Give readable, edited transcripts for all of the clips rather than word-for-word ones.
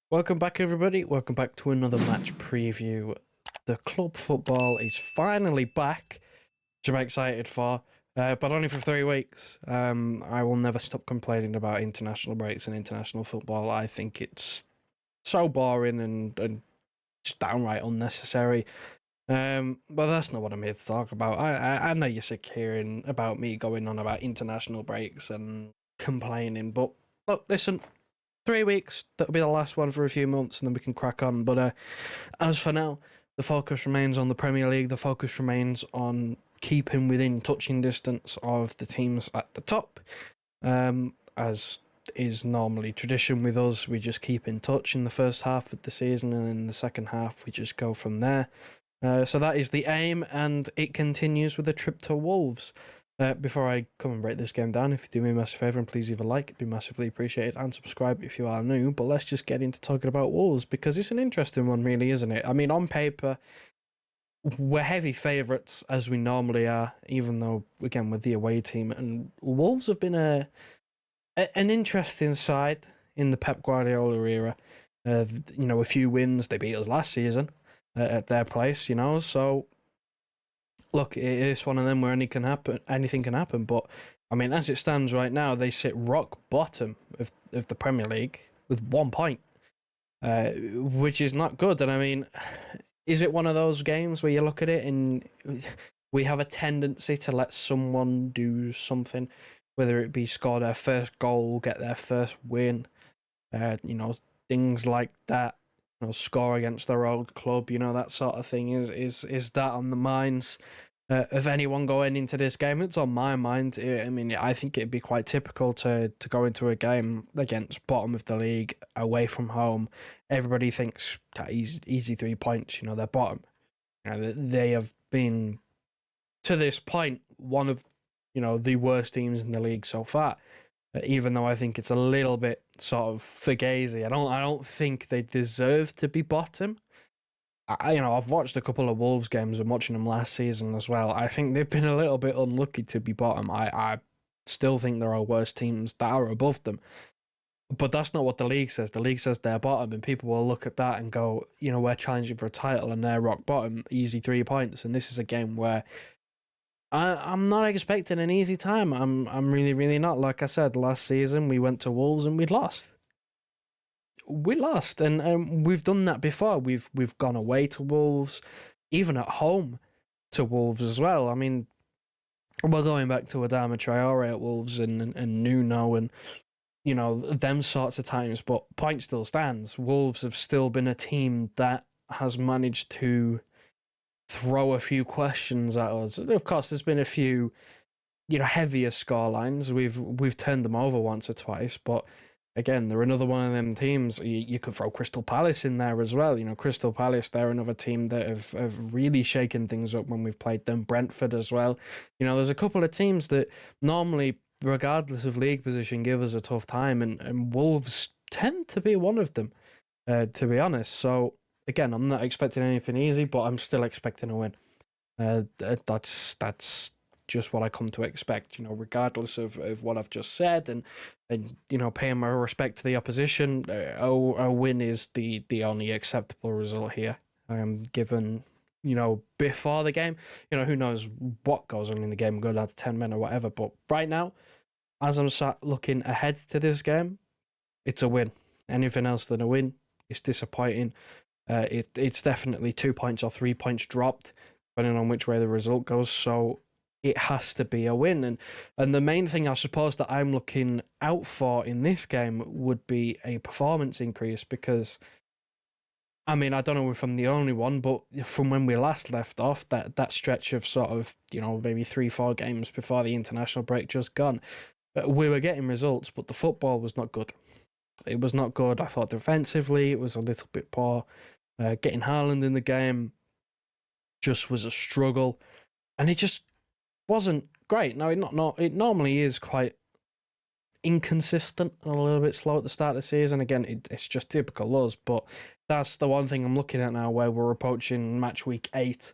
Welcome back, everybody. Welcome back to another match preview. The club football is finally back, which I'm excited for, but only for 3 weeks. I will never stop complaining about international breaks and international football. I think it's so boring and just downright unnecessary. But that's not what I'm here to talk about. I know you're sick hearing about me going on about international breaks and complaining, but look, listen. 3 weeks, that'll be the last one for a few months, and then we can crack on. But as for now, the focus remains on the Premier League. The focus remains on keeping within touching distance of the teams at the top. As is normally tradition with us, we just keep in touch in the first half of the season, and in the second half, we just go from there. So that is the aim, and it continues with a trip to Wolves. Before I come and break this game down, if you do me a massive favour and please leave a like, it'd be massively appreciated, and subscribe if you are new. But let's just get into talking about Wolves, because it's an interesting one, really, isn't it? I mean, on paper, we're heavy favourites, as we normally are, even though, again, we're the away team. And Wolves have been an interesting side in the Pep Guardiola era. A few wins. They beat us last season at their place, so... Look, it is one of them where anything can happen, but I mean, as it stands right now, they sit rock bottom of the Premier League with 1 point, which is not good. And I mean, is it one of those games where you look at it and we have a tendency to let someone do something, whether it be score their first goal, get their first win, things like that, score against their old club, that sort of thing. Is that on the minds of anyone going into this game? It's on my mind. I mean, I think it'd be quite typical to go into a game against bottom of the league, away from home. Everybody thinks that easy 3 points, they're bottom. They have been, to this point, one of, the worst teams in the league so far. Even though I think it's a little bit sort of fugazi. I don't think they deserve to be bottom. I've watched a couple of Wolves games and watching them last season as well. I think they've been a little bit unlucky to be bottom. I still think there are worse teams that are above them. But that's not what the league says. The league says they're bottom, and people will look at that and go, we're challenging for a title and they're rock bottom, easy 3 points. And this is a game where I'm not expecting an easy time. I'm really, really not. Like I said, last season we went to Wolves and we lost. We lost, and we've done that before. We've gone away to Wolves, even at home to Wolves as well. I mean, we're going back to Adama Traore at Wolves and Nuno and them sorts of times. But point still stands. Wolves have still been a team that has managed to throw a few questions at us. Of course, there's been a few, heavier scorelines. We've turned them over once or twice, but again, they're another one of them teams. You could throw Crystal Palace in there as well. Crystal Palace, they're another team that have really shaken things up when we've played them. Brentford as well. There's a couple of teams that normally, regardless of league position, give us a tough time, and Wolves tend to be one of them, to be honest. So, again, I'm not expecting anything easy, but I'm still expecting a win. That's just what I come to expect, regardless of what I've just said, and paying my respect to the opposition. A win is the only acceptable result here. Given, before the game, who knows what goes on in the game, go down to 10 men or whatever. But right now, as I'm sat looking ahead to this game, it's a win. Anything else than a win is disappointing. It's definitely 2 points or 3 points dropped, depending on which way the result goes. So it has to be a win. And the main thing I suppose that I'm looking out for in this game would be a performance increase, because, I mean, I don't know if I'm the only one, but from when we last left off, that stretch of sort of, maybe 3-4 games before the international break just gone, we were getting results, but the football was not good. It was not good. I thought defensively it was a little bit poor. Getting Haaland in the game just was a struggle, and it just wasn't great. Now, it normally is quite inconsistent and a little bit slow at the start of the season. Again, it's just typical us, but that's the one thing I'm looking at now, where we're approaching match week 8,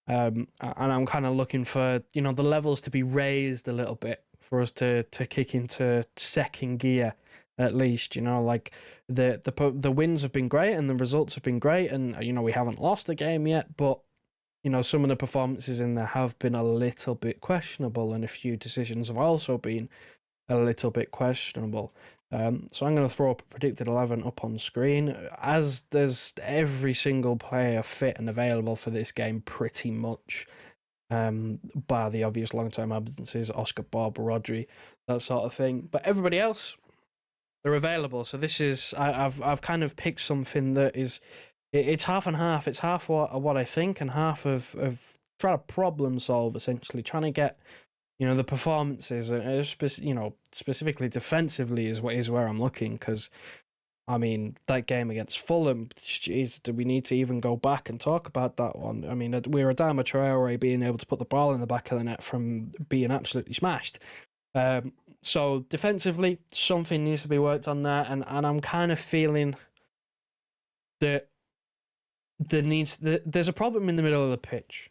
and I'm kind of looking for the levels to be raised a little bit for us to kick into second gear at least. Like the wins have been great and the results have been great, and we haven't lost a game yet, but some of the performances in there have been a little bit questionable, and a few decisions have also been a little bit questionable. So I'm going to throw up a predicted 11 up on screen, as there's every single player fit and available for this game pretty much, bar the obvious long-term absences, Oscar, Bob, Rodri, that sort of thing. But everybody else, they're available. So this is, I've kind of picked something that is, it's half and half. It's half what I think and half of trying to problem solve, essentially, trying to get the performances, specifically defensively is where I'm looking, because I mean, that game against Fulham, jeez, do we need to even go back and talk about that one? I mean, we're Adama Traore being able to put the ball in the back of the net from being absolutely smashed. So defensively, something needs to be worked on there, and I'm kind of feeling that there's a problem in the middle of the pitch.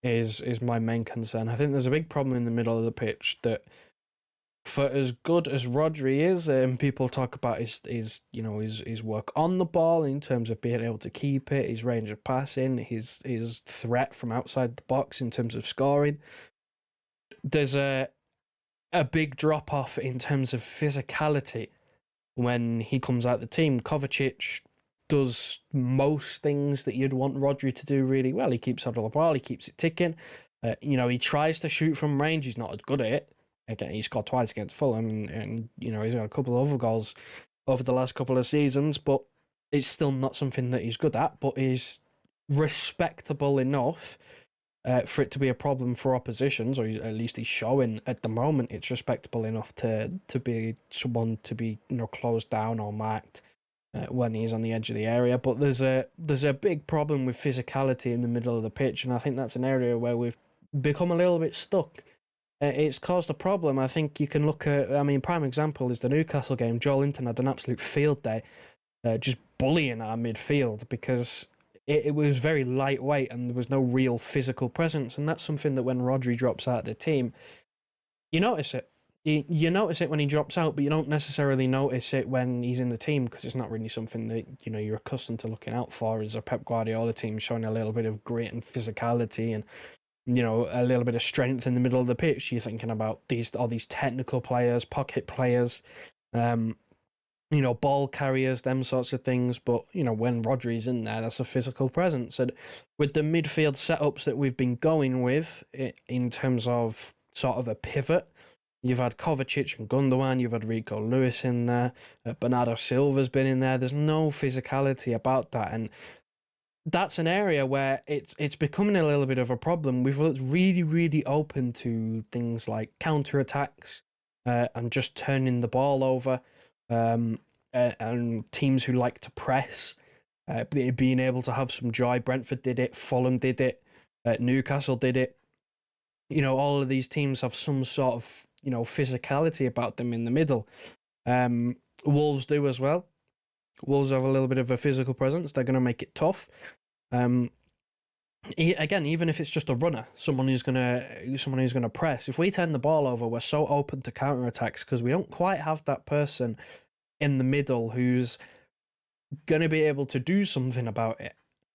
Is my main concern. I think there's a big problem in the middle of the pitch that, for as good as Rodri is, and people talk about his work on the ball in terms of being able to keep it, his range of passing, his threat from outside the box in terms of scoring, there's a big drop off in terms of physicality when he comes out the team. Kovacic does most things that you'd want Rodri to do really well. He keeps hold of the ball, he keeps it ticking. He tries to shoot from range. He's not as good at it. Again, he scored twice against Fulham, and he's got a couple of other goals over the last couple of seasons, but it's still not something that he's good at, but is respectable enough for it to be a problem for oppositions, or at least he's showing at the moment it's respectable enough to be someone to be closed down or marked when he's on the edge of the area. But there's a big problem with physicality in the middle of the pitch, and I think that's an area where we've become a little bit stuck. It's caused a problem. I think you can look at, prime example is the Newcastle game. Joel Linton had an absolute field day, just bullying our midfield, because it was very lightweight and there was no real physical presence, and that's something that when Rodri drops out of the team, you notice it. You notice it when he drops out, but you don't necessarily notice it when he's in the team, because it's not really something that you're accustomed to looking out for as a Pep Guardiola team, showing a little bit of grit and physicality and a little bit of strength in the middle of the pitch. You're thinking about all these technical players, pocket players, ball carriers, them sorts of things. But when Rodri's in there, that's a physical presence. And with the midfield setups that we've been going with, in terms of sort of a pivot, you've had Kovacic and Gundogan, you've had Rico Lewis in there, Bernardo Silva's been in there. There's no physicality about that, and that's an area where it's becoming a little bit of a problem. We've looked really, really open to things like counter-attacks and just turning the ball over, and teams who like to press, being able to have some joy. Brentford did it, Fulham did it, Newcastle did it. All of these teams have some sort of physicality about them in the middle. Wolves do as well. Wolves have a little bit of a physical presence. They're going to make it tough. Again, even if it's just a runner, someone who's going to press. If we turn the ball over, we're so open to counter attacks because we don't quite have that person in the middle who's going to be able to do something about it.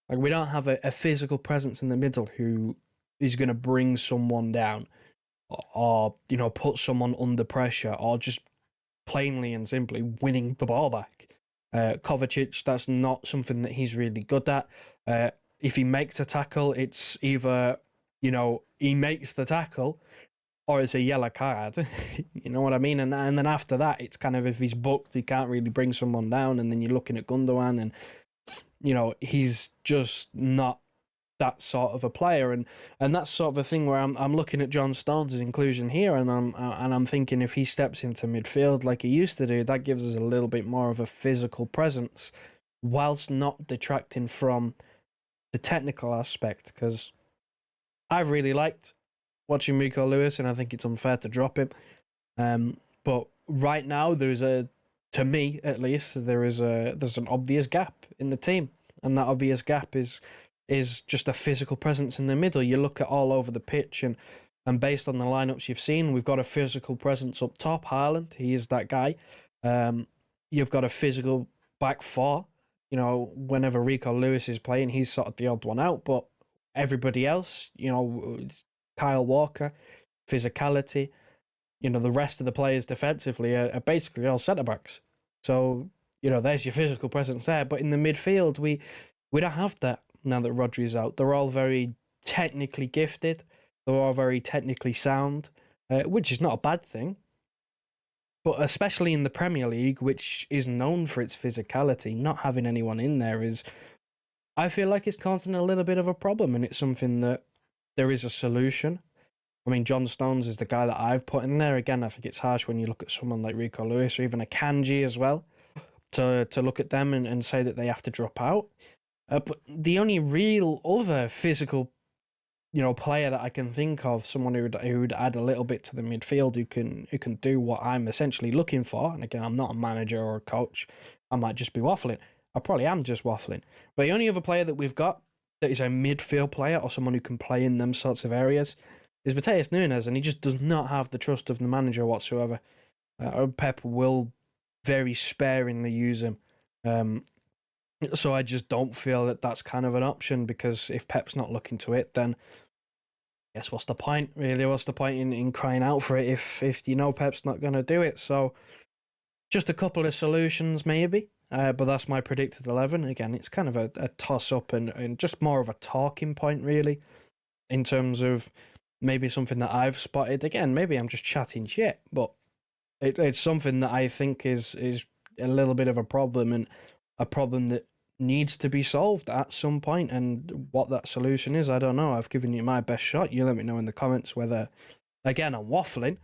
Like, we don't have a physical presence in the middle who is going to bring someone down, or put someone under pressure, or just plainly and simply winning the ball back. Kovacic, that's not something that he's really good at. If he makes a tackle, it's either he makes the tackle or it's a yellow card. You know what I mean? And then after that, it's kind of, if he's booked, he can't really bring someone down. And then you're looking at Gundogan, and he's just not that sort of a player, and that's sort of a thing where I'm looking at John Stones' inclusion here, and I'm thinking, if he steps into midfield like he used to do, that gives us a little bit more of a physical presence, whilst not detracting from the technical aspect. Because I've really liked watching Rico Lewis, and I think it's unfair to drop him. But right now, to me at least, there's an obvious gap in the team, and that obvious gap is just a physical presence in the middle. You look at all over the pitch, and based on the lineups you've seen, we've got a physical presence up top. Haaland, he is that guy. you've got a physical back four. You know, whenever Rico Lewis is playing, he's sort of the odd one out, but everybody else, you know, Kyle Walker, physicality, you know, the rest of the players defensively are basically all centre backs. So, you know, there's your physical presence there. But in the midfield, we don't have that now that Rodri's out. They're all very technically gifted. They're all very technically sound, which is not a bad thing. But especially in the Premier League, which is known for its physicality, not having anyone in there is, I feel like it's causing a little bit of a problem, and it's something that there is a solution. I mean, John Stones is the guy that I've put in there. Again, I think it's harsh when you look at someone like Rico Lewis or even a Kanji as well, to look at them and say that they have to drop out. But the only real other physical, you know, player that I can think of, someone who would add a little bit to the midfield, who can do what I'm essentially looking for. And again, I'm not a manager or a coach. I might just be waffling. I probably am just waffling. But the only other player that we've got that is a midfield player or someone who can play in them sorts of areas is Mateus Nunes, and he just does not have the trust of the manager whatsoever. Pep will very sparingly use him. So I just don't feel that that's kind of an option, because if Pep's not looking to it, then I guess what's the point, really? What's the point in crying out for it if you know Pep's not going to do it? So just a couple of solutions maybe, but that's my predicted 11. Again, it's kind of a toss-up and just more of a talking point, really, in terms of maybe something that I've spotted. Again, maybe I'm just chatting shit, but it's something that I think is a little bit of a problem, and a problem that needs to be solved at some point. And what that solution is, I don't know. I've given you my best shot. You let me know in the comments whether, again, I'm waffling,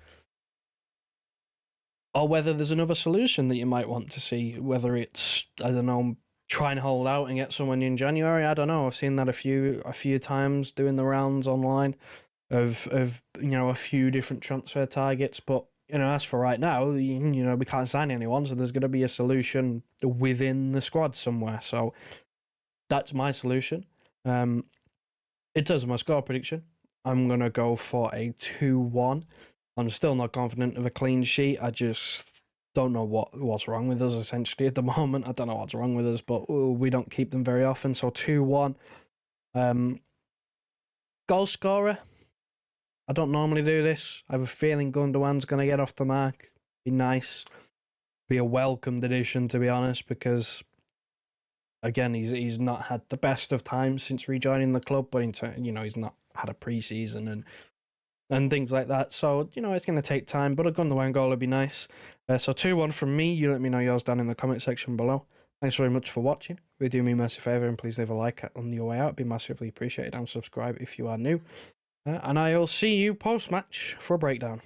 or whether there's another solution that you might want to see. Whether it's, I don't know, try and hold out and get someone in January. I don't know. I've seen that a few times doing the rounds online of you know, a few different transfer targets. But you know, as for right now, you know, we can't sign anyone, so there's going to be a solution within the squad somewhere. So that's my solution. In terms of my score prediction, I'm going to go for a 2-1. I'm still not confident of a clean sheet. I just don't know what's wrong with us, essentially, at the moment. I don't know what's wrong with us, but we don't keep them very often. So 2-1. Goal scorer, I don't normally do this. I have a feeling Gundogan's going to get off the mark. Be nice. Be a welcomed addition, to be honest, because, again, he's not had the best of times since rejoining the club, but you know, he's not had a pre-season and things like that. So, you know, it's going to take time, but a Gundogan goal would be nice. So 2-1 from me. You let me know yours down in the comment section below. Thanks very much for watching. If you do me a massive favour, and please leave a like on your way out. It'd be massively appreciated, and subscribe if you are new. And I'll see you post-match for a breakdown.